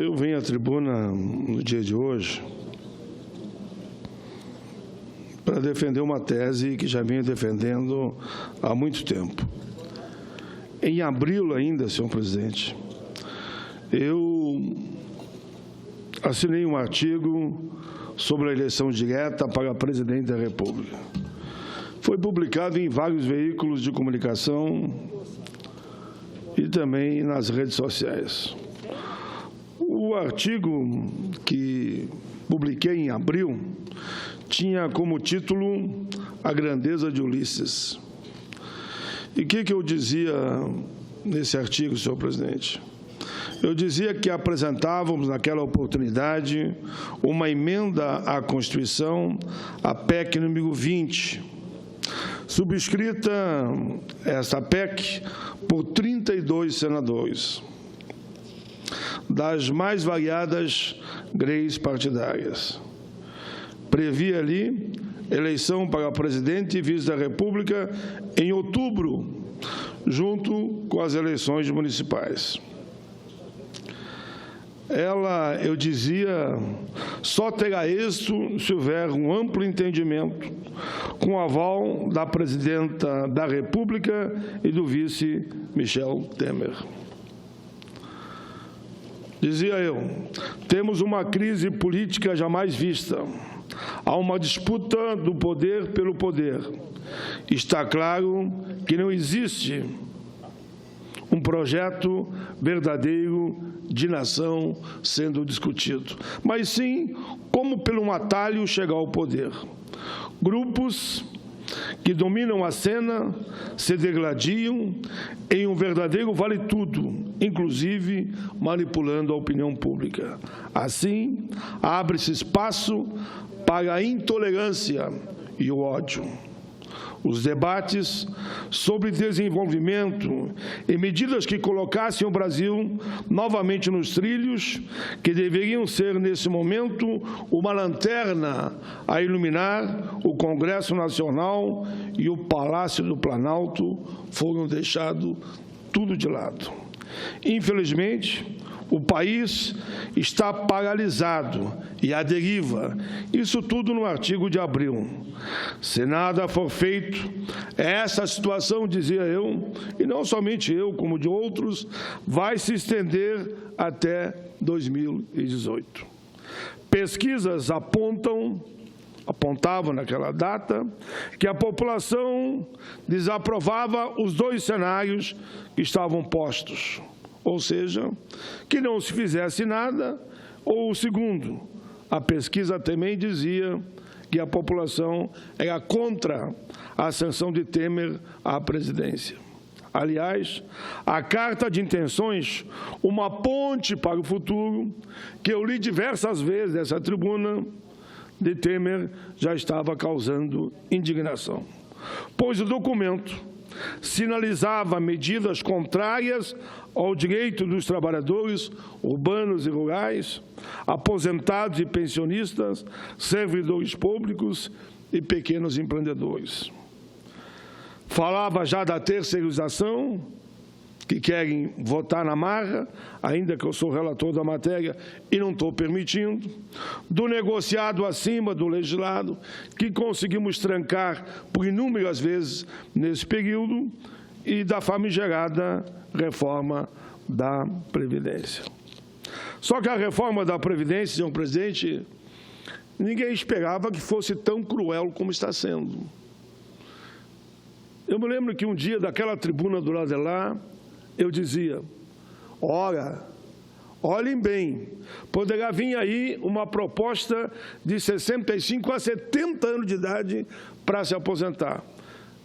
Eu venho à tribuna no dia de hoje para defender uma tese que já venho defendendo há muito tempo. Em abril ainda, senhor presidente, eu assinei um artigo sobre a eleição direta para presidente da República. Foi publicado em vários veículos de comunicação e também nas redes sociais. O artigo que publiquei em abril tinha como título A Grandeza de Ulisses. E o que eu dizia nesse artigo, senhor presidente? Eu dizia que apresentávamos, naquela oportunidade, uma emenda à Constituição, a PEC número 20, subscrita, essa PEC, por 32 senadores, das mais variadas greis partidárias. Previa ali eleição para presidente e vice da República em outubro, junto com as eleições municipais. Ela, eu dizia, só terá êxito se houver um amplo entendimento com o aval da presidenta da República e do vice Michel Temer. Dizia eu, temos uma crise política jamais vista. Há uma disputa do poder pelo poder. Está claro que não existe um projeto verdadeiro de nação sendo discutido, mas sim como pelo um atalho chegar ao poder. Grupos que dominam a cena se degladiam em um verdadeiro vale-tudo, inclusive manipulando a opinião pública. Assim, abre-se espaço para a intolerância e o ódio. Os debates sobre desenvolvimento e medidas que colocassem o Brasil novamente nos trilhos, que deveriam ser, nesse momento, uma lanterna a iluminar o Congresso Nacional e o Palácio do Planalto, foram deixados tudo de lado. Infelizmente, o país está paralisado e à deriva, isso tudo no artigo de abril. Se nada for feito, essa situação, dizia eu, e não somente eu, como de outros, vai se estender até 2018. Pesquisas apontavam naquela data que a população desaprovava os dois cenários que estavam postos. Ou seja, que não se fizesse nada, ou o segundo, a pesquisa também dizia que a população era contra a ascensão de Temer à presidência. Aliás, a carta de intenções, uma ponte para o futuro, que eu li diversas vezes nessa tribuna, de Temer, já estava causando indignação, pois o documento sinalizava medidas contrárias ao direito dos trabalhadores urbanos e rurais, aposentados e pensionistas, servidores públicos e pequenos empreendedores. Falava já da terceirização, que querem votar na marra, ainda que eu sou relator da matéria e não estou permitindo, do negociado acima do legislado, que conseguimos trancar por inúmeras vezes nesse período, e da famigerada reforma da Previdência. Só que a reforma da Previdência, senhor presidente, ninguém esperava que fosse tão cruel como está sendo. Eu me lembro que um dia, daquela tribuna do lado de lá, eu dizia, ora, olhem bem, poderá vir aí uma proposta de 65 a 70 anos de idade para se aposentar.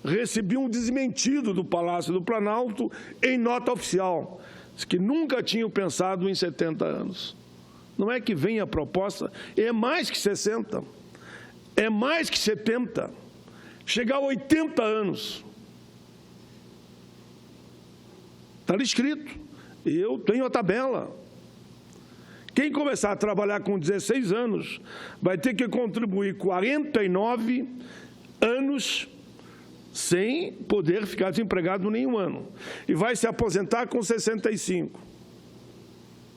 Recebi um desmentido do Palácio do Planalto em nota oficial, que nunca tinham pensado em 70 anos. Não é que vem a proposta, é mais que 60, é mais que 70, chegar a 80 anos. Está ali escrito, eu tenho a tabela. Quem começar a trabalhar com 16 anos vai ter que contribuir 49 anos sem poder ficar desempregado nenhum ano. E vai se aposentar com 65.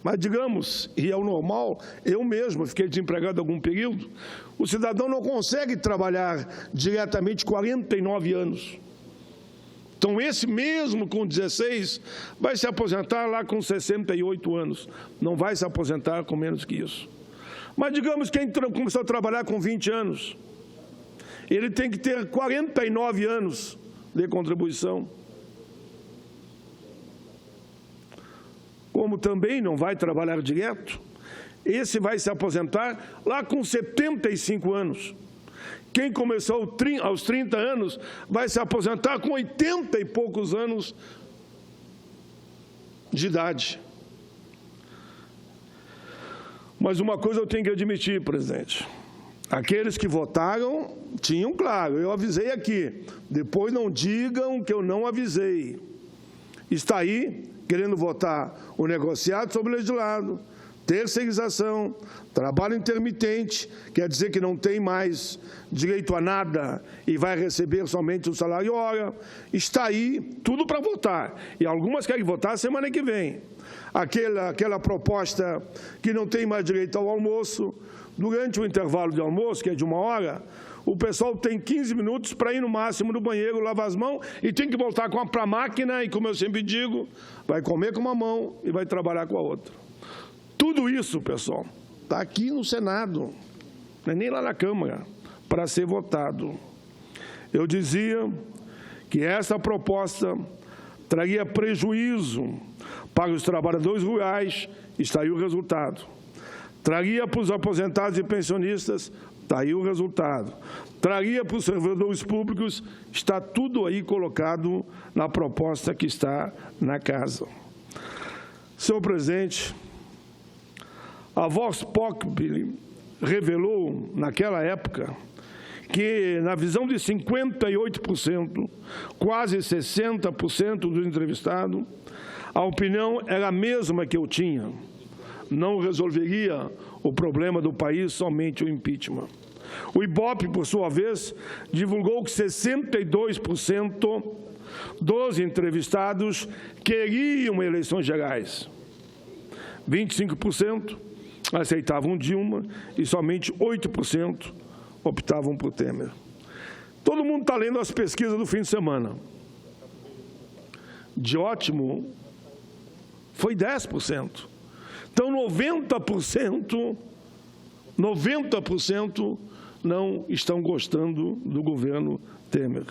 Mas, digamos, e é o normal, eu mesmo fiquei desempregado algum período, o cidadão não consegue trabalhar diretamente 49 anos. Então, esse mesmo com 16 vai se aposentar lá com 68 anos. Não vai se aposentar com menos que isso. Mas, digamos, quem começou a trabalhar com 20 anos, ele tem que ter 49 anos de contribuição. Como também não vai trabalhar direto, esse vai se aposentar lá com 75 anos. Quem começou aos 30 anos vai se aposentar com 80 e poucos anos de idade. Mas uma coisa eu tenho que admitir, presidente. Aqueles que votaram tinham claro, eu avisei aqui. Depois não digam que eu não avisei. Está aí querendo votar o negociado sobre o legislado, terceirização, trabalho intermitente, quer dizer que não tem mais direito a nada e vai receber somente o salário hora. Está aí tudo para votar. E algumas querem votar semana que vem. Aquela proposta que não tem mais direito ao almoço, durante o intervalo de almoço, que é de 1 hora, o pessoal tem 15 minutos para ir no máximo no banheiro, lavar as mãos e tem que voltar para a máquina e, como eu sempre digo, vai comer com uma mão e vai trabalhar com a outra. Tudo isso, pessoal, está aqui no Senado, não é nem lá na Câmara, para ser votado. Eu dizia que essa proposta traria prejuízo para os trabalhadores rurais, está aí o resultado. Traria para os aposentados e pensionistas, está aí o resultado. Traria para os servidores públicos, está tudo aí colocado na proposta que está na casa. Senhor presidente, a Vox Populi revelou, naquela época, que, na visão de 58%, quase 60% dos entrevistados, a opinião era a mesma que eu tinha. Não resolveria o problema do país somente o impeachment. O IBOPE, por sua vez, divulgou que 62% dos entrevistados queriam eleições gerais. 25% aceitavam Dilma e somente 8% optavam por Temer. Todo mundo está lendo as pesquisas do fim de semana. De ótimo, foi 10%. Então, 90% não estão gostando do governo Temer.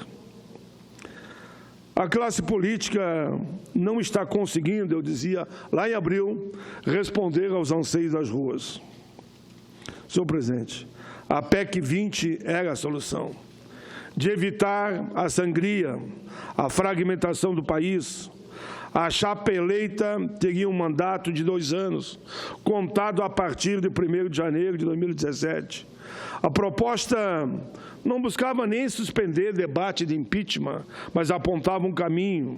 A classe política não está conseguindo, eu dizia lá em abril, responder aos anseios das ruas. Senhor presidente, a PEC 20 era a solução. De evitar a sangria, a fragmentação do país. A chapa eleita teria um mandato de 2 anos, contado a partir de 1º de janeiro de 2017. A proposta não buscava nem suspender debate de impeachment, mas apontava um caminho.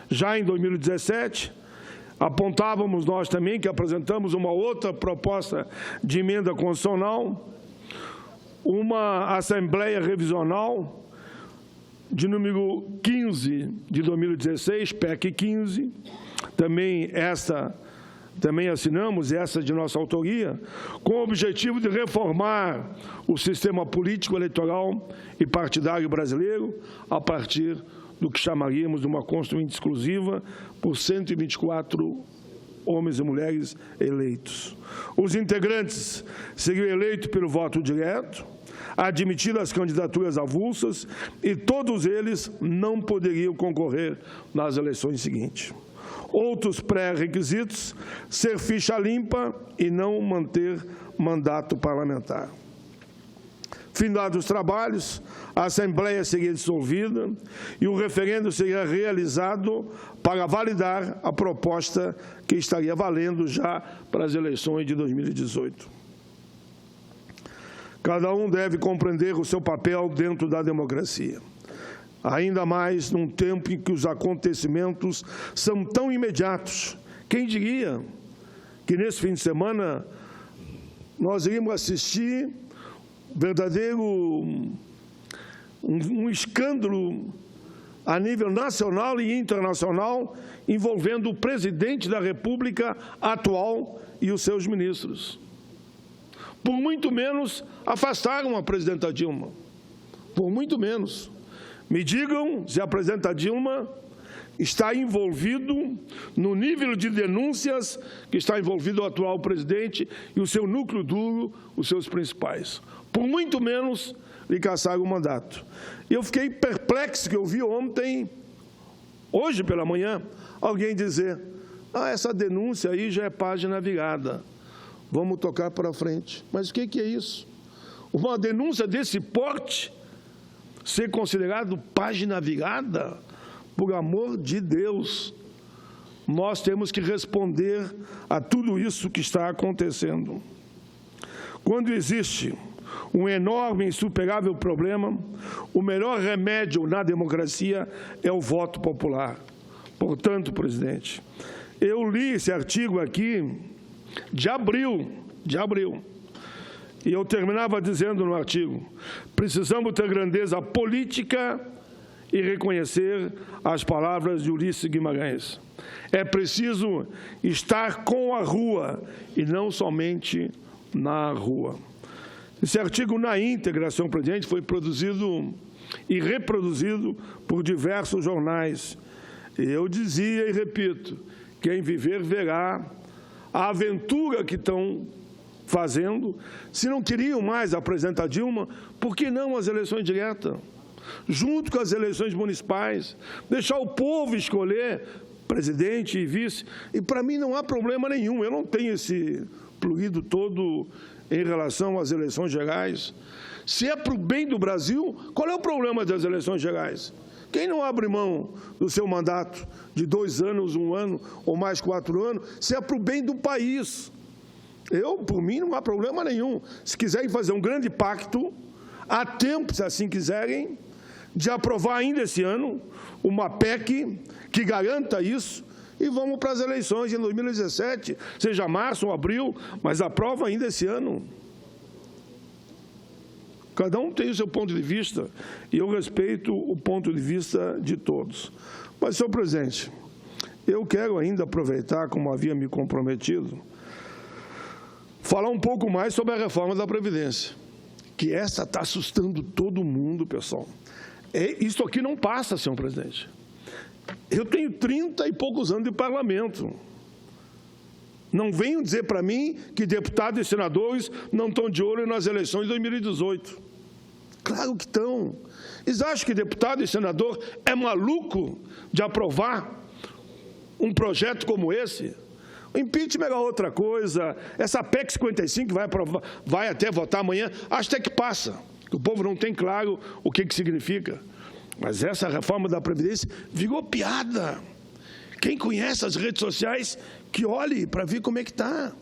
Já em 2017, apontávamos nós também que apresentamos uma outra proposta de emenda constitucional, uma Assembleia Revisional, de número 15 de 2016, PEC 15, também assinamos, essa de nossa autoria, com o objetivo de reformar o sistema político, eleitoral e partidário brasileiro a partir do que chamaríamos de uma Constituinte exclusiva por 124 homens e mulheres eleitos. Os integrantes seriam eleitos pelo voto direto, admitidas as candidaturas avulsas e todos eles não poderiam concorrer nas eleições seguintes. Outros pré-requisitos, ser ficha limpa e não manter mandato parlamentar. Findados os trabalhos, a Assembleia seria dissolvida e o referendo seria realizado para validar a proposta que estaria valendo já para as eleições de 2018. Cada um deve compreender o seu papel dentro da democracia. Ainda mais num tempo em que os acontecimentos são tão imediatos. Quem diria que nesse fim de semana nós iríamos assistir verdadeiro um escândalo a nível nacional e internacional, envolvendo o presidente da República atual e os seus ministros. Por muito menos, afastaram a presidenta Dilma. Por muito menos. Me digam se a presidenta Dilma está envolvido no nível de denúncias que está envolvido o atual presidente e o seu núcleo duro, os seus principais. Por muito menos, lhe cassaram o mandato. E eu fiquei perplexo que eu vi ontem, hoje pela manhã, alguém dizer: essa denúncia aí já é página virada, vamos tocar para frente. Mas o que é isso? Uma denúncia desse porte ser considerado página virada? Por amor de Deus, nós temos que responder a tudo isso que está acontecendo. Quando existe um enorme e insuperável problema, o melhor remédio na democracia é o voto popular. Portanto, presidente, eu li esse artigo aqui de abril, e eu terminava dizendo no artigo: precisamos ter grandeza política e reconhecer as palavras de Ulisses Guimarães. É preciso estar com a rua e não somente na rua. Esse artigo, na íntegra, senhor presidente, foi produzido e reproduzido por diversos jornais. Eu dizia e repito: quem viver verá a aventura que estão fazendo. Se não queriam mais a presidenta Dilma, por que não as eleições diretas? Junto com as eleições municipais, deixar o povo escolher presidente e vice. E para mim não há problema nenhum, eu não tenho esse fluido todo em relação às eleições gerais. Se é para o bem do Brasil, qual é o problema das eleições gerais? Quem não abre mão do seu mandato de 2 anos, 1 ano ou mais 4 anos, se é para o bem do país? Por mim, não há problema nenhum. Se quiserem fazer um grande pacto, há tempo, se assim quiserem, de aprovar ainda esse ano uma PEC que garanta isso, e vamos para as eleições em 2017, seja março ou abril, mas aprova ainda esse ano. Cada um tem o seu ponto de vista, e eu respeito o ponto de vista de todos. Mas, senhor presidente, eu quero ainda aproveitar, como havia me comprometido, falar um pouco mais sobre a reforma da Previdência, que essa está assustando todo mundo, pessoal. Isso aqui não passa, senhor presidente. Eu tenho 30 e poucos anos de parlamento. Não venham dizer para mim que deputados e senadores não estão de olho nas eleições de 2018. Claro que estão. Eles acham que deputado e senador é maluco de aprovar um projeto como esse? O impeachment era outra coisa. Essa PEC 55 vai até votar amanhã, acho até que passa. O povo não tem claro o que significa. Mas essa reforma da Previdência virou piada. Quem conhece as redes sociais, que olhe para ver como é que está.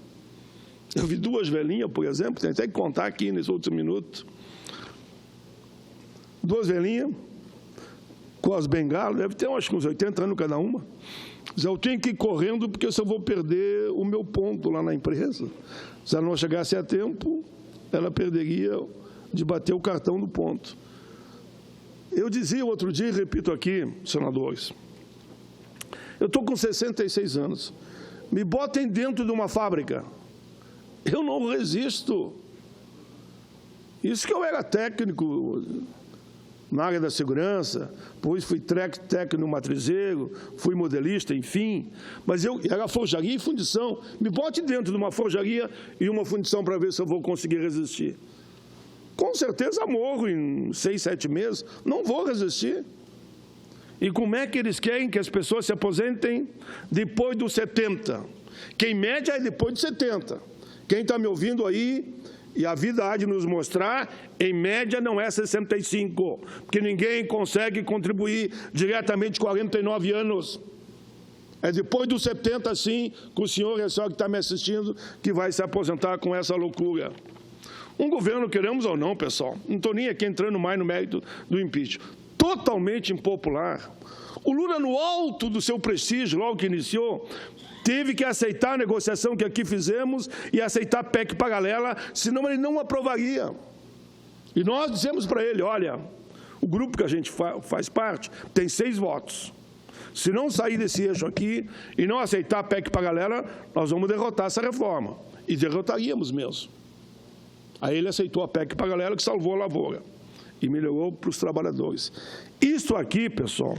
Eu vi 2 velhinhas, por exemplo, tem até que contar aqui nesse outro minuto. 2 velhinhas, com as bengalas, deve ter acho que uns 80 anos cada uma. Mas eu tenho que ir correndo porque eu vou perder o meu ponto lá na empresa. Se ela não chegasse a tempo, ela perderia de bater o cartão do ponto. Eu dizia outro dia, e repito aqui, senadores, eu estou com 66 anos, me botem dentro de uma fábrica, eu não resisto. Isso que eu era técnico na área da segurança, depois fui técnico no matrizeiro, fui modelista, enfim, mas eu era forjaria e fundição. Me bote dentro de uma forjaria e uma fundição para ver se eu vou conseguir resistir. Com certeza morro em 6, 7 meses, não vou resistir. E como é que eles querem que as pessoas se aposentem depois dos 70? Que em média é depois de 70. Quem está me ouvindo aí, e a vida há de nos mostrar, em média não é 65, porque ninguém consegue contribuir diretamente 49 anos. É depois dos 70, sim, que o senhor e a senhora que está me assistindo, que vai se aposentar com essa loucura. Um governo, queremos ou não, pessoal, não estou nem aqui entrando mais no mérito do impeachment, totalmente impopular. O Lula, no alto do seu prestígio, logo que iniciou, teve que aceitar a negociação que aqui fizemos e aceitar a PEC paralela, senão ele não aprovaria. E nós dissemos para ele, olha, O grupo que a gente faz parte tem 6 votos. Se não sair desse eixo aqui e não aceitar a PEC paralela, nós vamos derrotar essa reforma. E derrotaríamos mesmo. Aí ele aceitou a PEC paralela que salvou a lavoura e melhorou para os trabalhadores. Isso aqui, pessoal,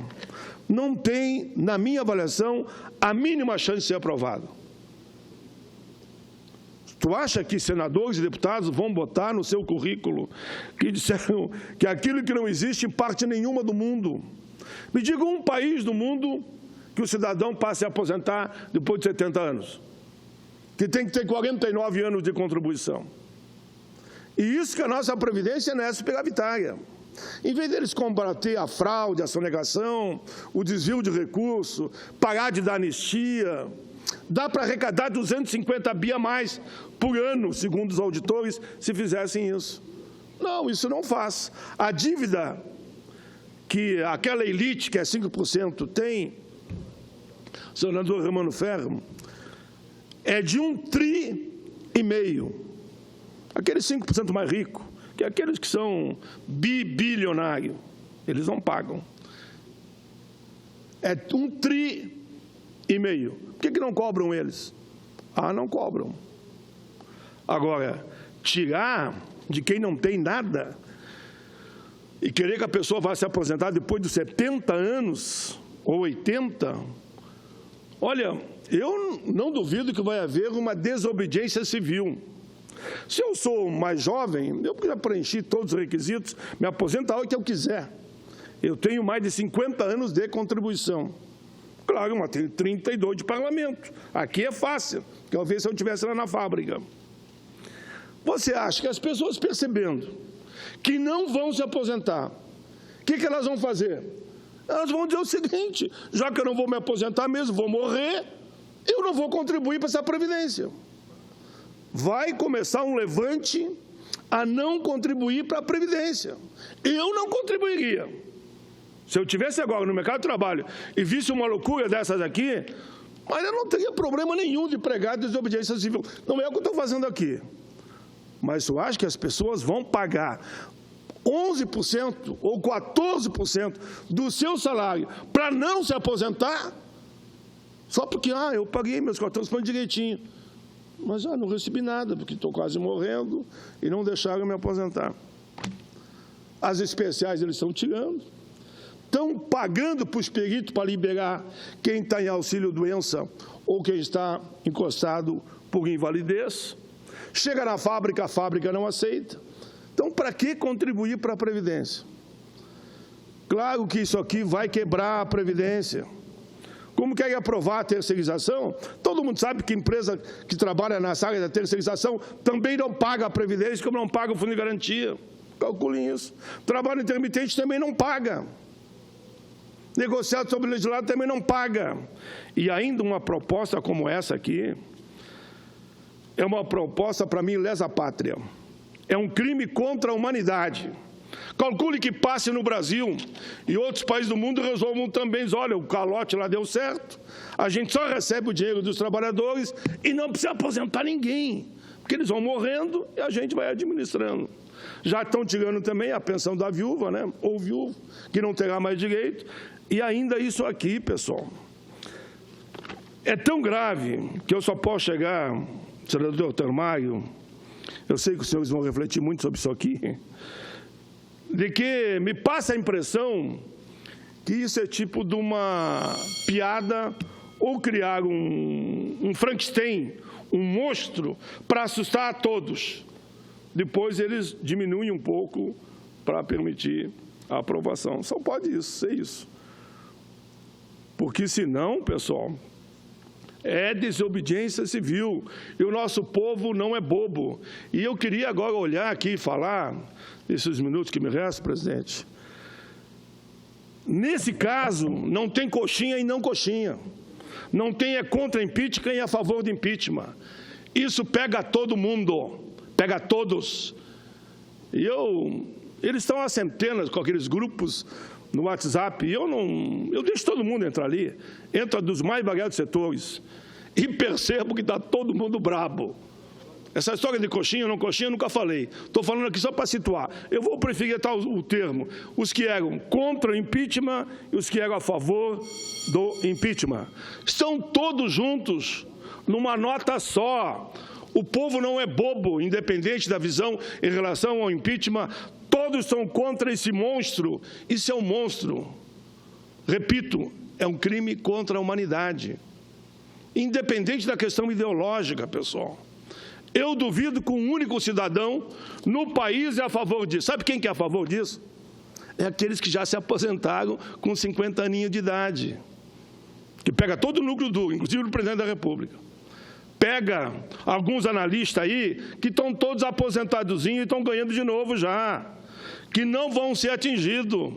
não tem, na minha avaliação, a mínima chance de ser aprovado. Tu acha que senadores e deputados vão botar no seu currículo que disseram que aquilo que não existe em parte nenhuma do mundo? Me diga um país do mundo que o cidadão passe a aposentar depois de 70 anos, que tem que ter 49 anos de contribuição. E isso que a nossa Previdência não é superavitária. Em vez deles combater a fraude, a sonegação, o desvio de recurso, parar de dar anistia, dá para arrecadar 250 bi a mais por ano, segundo os auditores, se fizessem isso. Não, isso não faz. A dívida que aquela elite, que é 5%, tem, senador Romano Ferro, é de 1,5 tri. Aqueles 5% mais ricos, que é aqueles que são bilionários, eles não pagam. É 1,5 tri. Por que não cobram eles? Ah, não cobram. Agora, tirar de quem não tem nada e querer que a pessoa vá se aposentar depois dos 70 anos ou 80, olha, eu não duvido que vai haver uma desobediência civil. Se eu sou mais jovem, eu já preenchi todos os requisitos, me aposento a hora que eu quiser. Eu tenho mais de 50 anos de contribuição. Claro, mas tenho 32 de parlamento. Aqui é fácil, talvez se eu estivesse lá na fábrica. Você acha que as pessoas percebendo que não vão se aposentar, o que elas vão fazer? Elas vão dizer o seguinte: já que eu não vou me aposentar mesmo, vou morrer, eu não vou contribuir para essa previdência. Vai começar um levante a não contribuir para a previdência. Eu não contribuiria. Se eu estivesse agora no mercado de trabalho e visse uma loucura dessas aqui, mas eu não teria problema nenhum de pregar desobediência civil. Não é o que eu estou fazendo aqui. Mas eu acho que as pessoas vão pagar 11% ou 14% do seu salário para não se aposentar, só porque, eu paguei meus 14% direitinho. Mas não recebi nada, porque estou quase morrendo e não deixaram me aposentar. As especiais eles estão tirando, estão pagando para os peritos para liberar quem está em auxílio-doença ou quem está encostado por invalidez. Chega na fábrica, a fábrica não aceita. Então, para que contribuir para a Previdência? Claro que isso aqui vai quebrar a Previdência. Como quer aprovar a terceirização? Todo mundo sabe que empresa que trabalha nessa área da terceirização também não paga a Previdência, como não paga o Fundo de Garantia. Calculem isso. Trabalho intermitente também não paga. Negociado sobre o legislado também não paga. E ainda uma proposta como essa aqui, é uma proposta, para mim, lesa pátria. É um crime contra a humanidade. Calcule que passe no Brasil e outros países do mundo resolvam também. Olha, o calote lá deu certo, a gente só recebe o dinheiro dos trabalhadores e não precisa aposentar ninguém, porque eles vão morrendo e a gente vai administrando. Já estão tirando também a pensão da viúva, né? Ou viúvo, que não terá mais direito. E ainda isso aqui, pessoal, é tão grave que eu só posso chegar, senador Termário, eu sei que os senhores vão refletir muito sobre isso aqui, de que me passa a impressão que isso é tipo de uma piada ou criar um Frankenstein, um monstro, para assustar a todos. Depois eles diminuem um pouco para permitir a aprovação. Só pode ser isso. Porque senão, pessoal, é desobediência civil. E o nosso povo não é bobo. E eu queria agora olhar aqui e falar, nesses minutos que me restam, presidente, nesse caso, não tem coxinha e não coxinha. Não tem contra impeachment e a favor de impeachment. Isso pega todo mundo, pega todos. E eles estão há centenas com aqueles grupos no WhatsApp, e eu deixo todo mundo entrar ali, entra dos mais variados setores, e percebo que está todo mundo brabo. Essa história de coxinha ou não coxinha, eu nunca falei. Estou falando aqui só para situar. Eu vou preferir tal o termo. Os que eram contra o impeachment e os que eram a favor do impeachment. Estão todos juntos numa nota só. O povo não é bobo, independente da visão em relação ao impeachment. Todos estão contra esse monstro. Isso é um monstro. Repito, é um crime contra a humanidade. Independente da questão ideológica, pessoal. Eu duvido que um único cidadão no país é a favor disso. Sabe quem que é a favor disso? É aqueles que já se aposentaram com 50 aninhos de idade. Que pega todo o núcleo duro, inclusive o presidente da República. Pega alguns analistas aí que estão todos aposentadozinhos e estão ganhando de novo já. Que não vão ser atingidos.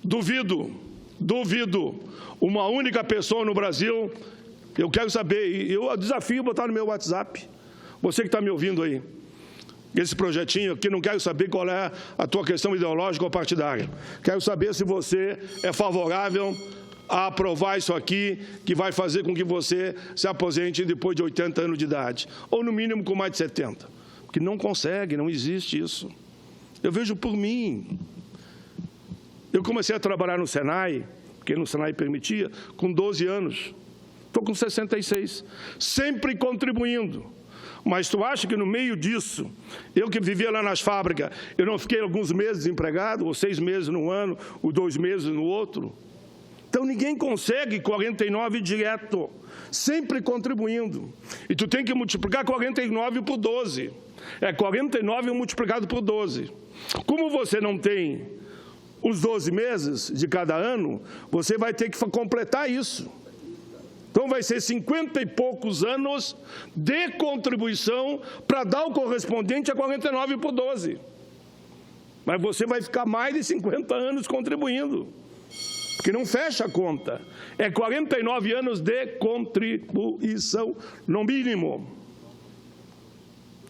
Duvido uma única pessoa no Brasil. Eu quero saber, e eu desafio botar no meu WhatsApp, você que está me ouvindo aí, esse projetinho aqui, não quero saber qual é a tua questão ideológica ou partidária. Quero saber se você é favorável a aprovar isso aqui, que vai fazer com que você se aposente depois de 80 anos de idade, ou no mínimo com mais de 70, porque não consegue, não existe isso. Eu vejo por mim. Eu comecei a trabalhar no Senai, porque no Senai permitia, com 12 anos. Estou com 66, sempre contribuindo. Mas tu acha que no meio disso, eu que vivia lá nas fábricas, eu não fiquei alguns meses desempregado, ou 6 meses num ano, ou 2 meses no outro? Então ninguém consegue 49 direto, sempre contribuindo. E tu tem que multiplicar 49 por 12. É 49 multiplicado por 12. Como você não tem os 12 meses de cada ano, você vai ter que completar isso. Então, vai ser 50 e poucos anos de contribuição para dar o correspondente a 49 por 12. Mas você vai ficar mais de 50 anos contribuindo, porque não fecha a conta. É 49 anos de contribuição, no mínimo.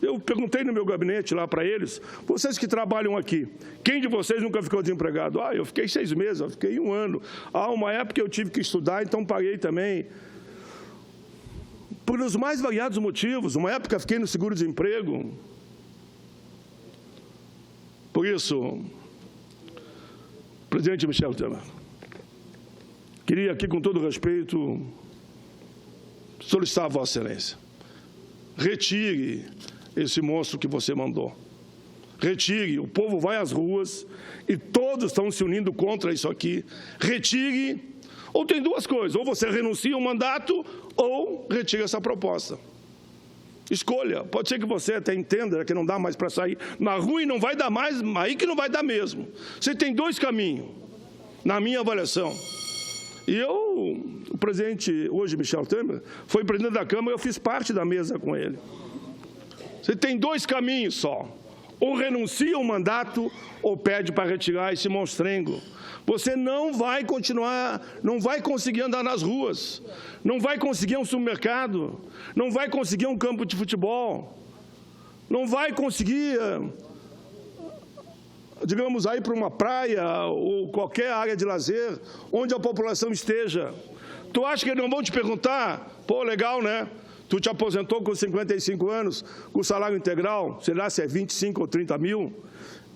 Eu perguntei no meu gabinete lá para eles, vocês que trabalham aqui, quem de vocês nunca ficou desempregado? Ah, eu fiquei 6 meses, eu fiquei 1 ano. Ah, uma época eu tive que estudar, então parei também. Por os mais variados motivos, uma época fiquei no seguro-desemprego. Por isso, presidente Michel Temer, queria aqui, com todo respeito, solicitar a Vossa Excelência, retire esse monstro que você mandou. Retire, o povo vai às ruas e todos estão se unindo contra isso aqui. Retire. Ou tem duas coisas, ou você renuncia ao mandato, ou retira essa proposta. Escolha. Pode ser que você até entenda que não dá mais para sair na rua e não vai dar mais, aí que não vai dar mesmo. Você tem 2 caminhos, na minha avaliação. E o presidente, hoje, Michel Temer, foi presidente da Câmara, eu fiz parte da mesa com ele. Você tem 2 caminhos só. Ou renuncia ao mandato, ou pede para retirar esse monstrengo. Você não vai continuar, não vai conseguir andar nas ruas, não vai conseguir um supermercado, não vai conseguir um campo de futebol, não vai conseguir, digamos, ir para uma praia ou qualquer área de lazer onde a população esteja. Tu acha que eles não vão te perguntar, pô, legal, né? Tu te aposentou com 55 anos, com salário integral, sei lá se é 25 ou 30 mil,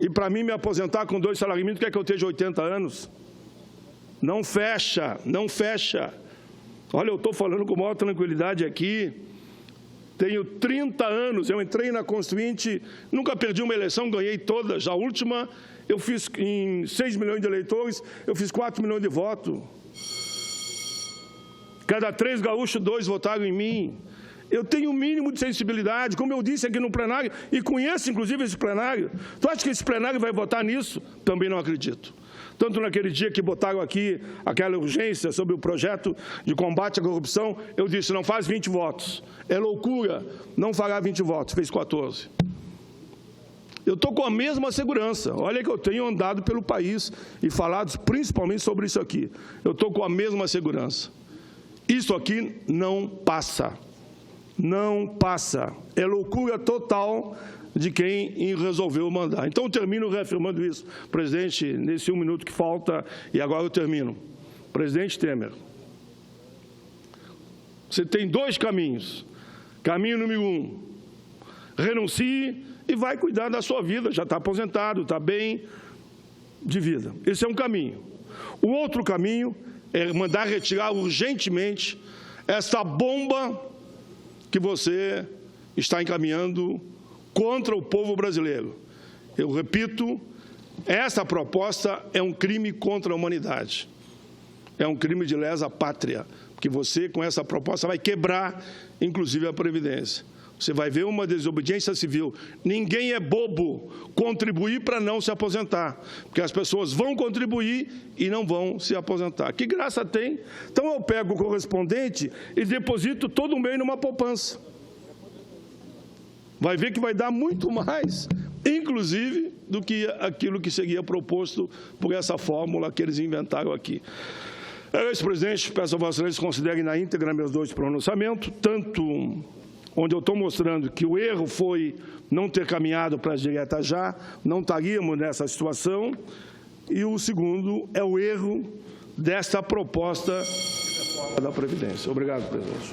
e para mim me aposentar com 2 salários mínimos, quer que eu esteja 80 anos? Não fecha, não fecha. Olha, eu estou falando com maior tranquilidade aqui. Tenho 30 anos, eu entrei na Constituinte, nunca perdi uma eleição, ganhei todas. A última, eu fiz em 6 milhões de eleitores, eu fiz 4 milhões de votos. Cada 3 gaúchos, 2 votaram em mim. Eu tenho um mínimo de sensibilidade, como eu disse aqui no plenário, e conheço, inclusive, esse plenário. Tu acha que esse plenário vai votar nisso? Também não acredito. Tanto naquele dia que botaram aqui aquela urgência sobre o projeto de combate à corrupção, eu disse, não faz 20 votos. É loucura, não fará 20 votos, fez 14. Eu estou com a mesma segurança. Olha que eu tenho andado pelo país e falado principalmente sobre isso aqui. Eu estou com a mesma segurança. Isso aqui não passa. Não passa. É loucura total de quem resolveu mandar. Então, eu termino reafirmando isso. Presidente, nesse 1 minuto que falta, e agora eu termino. Presidente Temer, Você tem dois caminhos. Caminho número 1, renuncie e vai cuidar da sua vida. Já está aposentado, está bem de vida. Esse é um caminho. O outro caminho é mandar retirar urgentemente esta bomba que você está encaminhando contra o povo brasileiro. Eu repito, essa proposta é um crime contra a humanidade. É um crime de lesa pátria, porque você, com essa proposta, vai quebrar, inclusive, a Previdência. Você vai ver uma desobediência civil. Ninguém é bobo contribuir para não se aposentar, porque as pessoas vão contribuir e não vão se aposentar. Que graça tem? Então, eu pego o correspondente e deposito todo mês numa poupança. Vai ver que vai dar muito mais, inclusive, do que aquilo que seria proposto por essa fórmula que eles inventaram aqui. Senhor presidente, peço a Vossa Excelência considerem na íntegra meus dois pronunciamentos, tanto onde eu estou mostrando que o erro foi não ter caminhado para as diretas já, não estaríamos nessa situação, e o segundo é o erro desta proposta da Previdência. Obrigado, presidente.